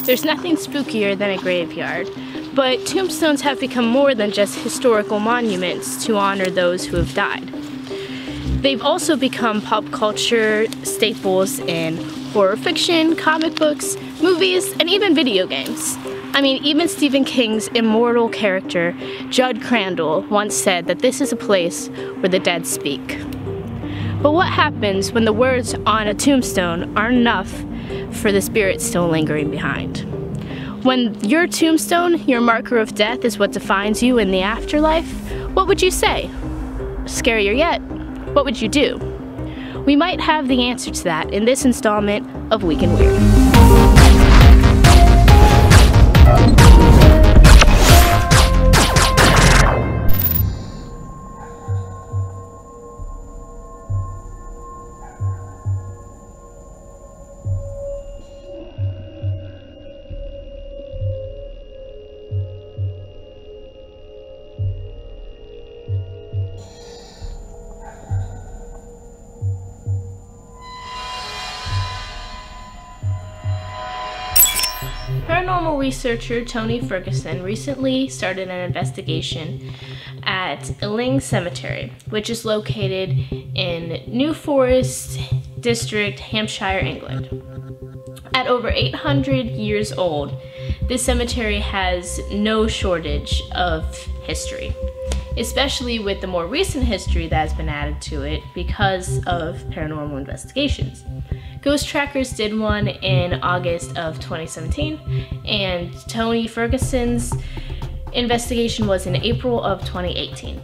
There's nothing spookier than a graveyard, but tombstones have become more than just historical monuments to honor those who have died. They've also become pop culture staples in horror fiction, comic books, movies, and even video games. I mean, even Stephen King's immortal character, Judd Crandall, once said that this is a place where the dead speak. But what happens when the words on a tombstone aren't enough for the spirit still lingering behind? When your tombstone, your marker of death, is what defines you in the afterlife, what would you say? Scarier yet, what would you do? We might have the answer to that in this installment of Week in Weird. Paranormal researcher Tony Ferguson recently started an investigation at Eling Cemetery, which is located in New Forest District, Hampshire, England. At over 800 years old, this cemetery has no shortage of history, especially with the more recent history that has been added to it because of paranormal investigations. Ghost Trackers did one in August of 2017, and Tony Ferguson's investigation was in April of 2018.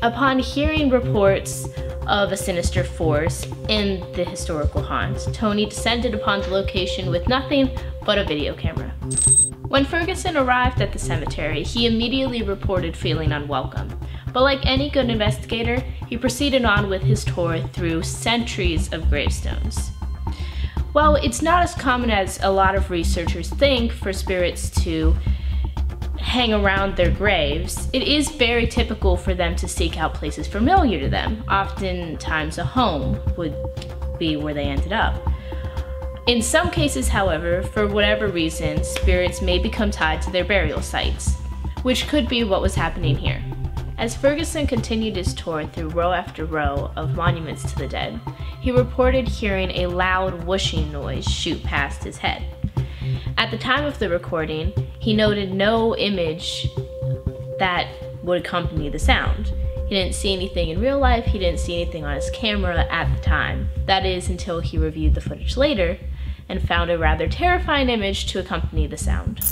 Upon hearing reports of a sinister force in the historical haunt, Tony descended upon the location with nothing but a video camera. When Ferguson arrived at the cemetery, he immediately reported feeling unwelcome. But like any good investigator, he proceeded on with his tour through centuries of gravestones. While it's not as common as a lot of researchers think for spirits to hang around their graves, it is very typical for them to seek out places familiar to them. Oftentimes a home would be where they ended up. In some cases, however, for whatever reason, spirits may become tied to their burial sites, which could be what was happening here. As Ferguson continued his tour through row after row of monuments to the dead, he reported hearing a loud whooshing noise shoot past his head. At the time of the recording, he noted no image that would accompany the sound. He didn't see anything in real life, he didn't see anything on his camera at the time. That is until he reviewed the footage later and found a rather terrifying image to accompany the sound.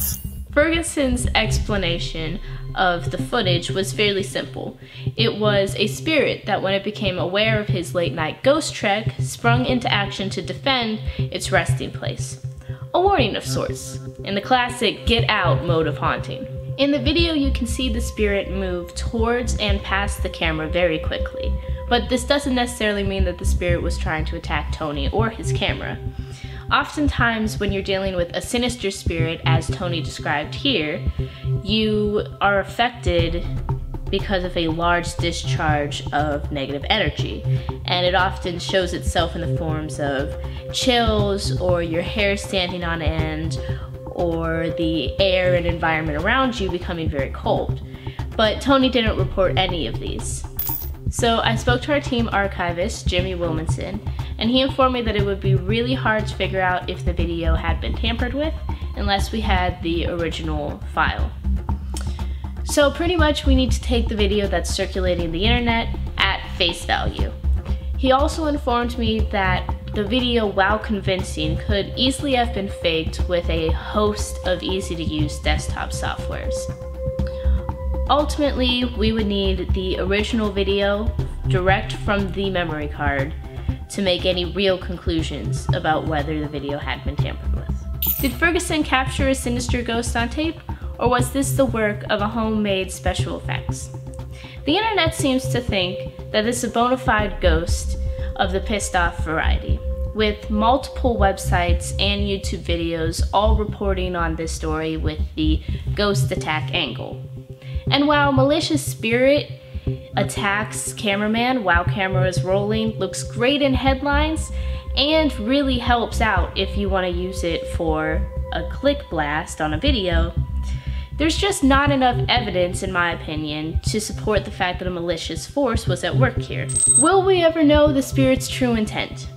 Ferguson's explanation of the footage was fairly simple. It was a spirit that, when it became aware of his late-night ghost trek, sprung into action to defend its resting place. A warning of sorts, in the classic get out mode of haunting. In the video, you can see the spirit move towards and past the camera very quickly, but this doesn't necessarily mean that the spirit was trying to attack Tony or his camera. Oftentimes, when you're dealing with a sinister spirit, as Tony described here, you are affected because of a large discharge of negative energy, and it often shows itself in the forms of chills, or your hair standing on end, or the air and environment around you becoming very cold. But Tony didn't report any of these. So I spoke to our team archivist, Jimmy Wilmanson, and he informed me that it would be really hard to figure out if the video had been tampered with unless we had the original file. So pretty much we need to take the video that's circulating the internet at face value. He also informed me that the video, while convincing, could easily have been faked with a host of easy-to-use desktop softwares. Ultimately, we would need the original video direct from the memory card to make any real conclusions about whether the video had been tampered with. Did Ferguson capture a sinister ghost on tape, or was this the work of a homemade special effects? The internet seems to think that this is a bona fide ghost of the pissed off variety, with multiple websites and YouTube videos all reporting on this story with the ghost attack angle. And while malicious spirit attacks cameraman while camera is rolling looks great in headlines and really helps out if you want to use it for a click blast on a video. There's just not enough evidence, in my opinion, to support the fact that a malicious force was at work here. Will we ever know the spirit's true intent?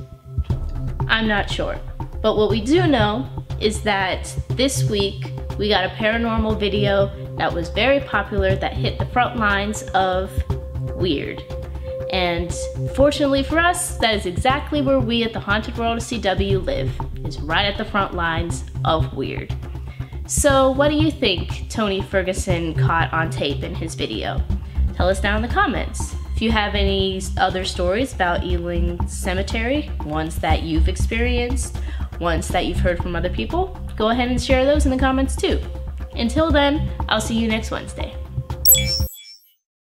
I'm not sure. But what we do know is that this week we got a paranormal video that was very popular that hit the front lines of weird. And fortunately for us, that is exactly where we at the Haunted World of CW live, is right at the front lines of weird. So what do you think Tony Ferguson caught on tape in his video? Tell us down in the comments. If you have any other stories about Eling Cemetery, ones that you've experienced, ones that you've heard from other people, go ahead and share those in the comments too. Until then, I'll see you next Wednesday.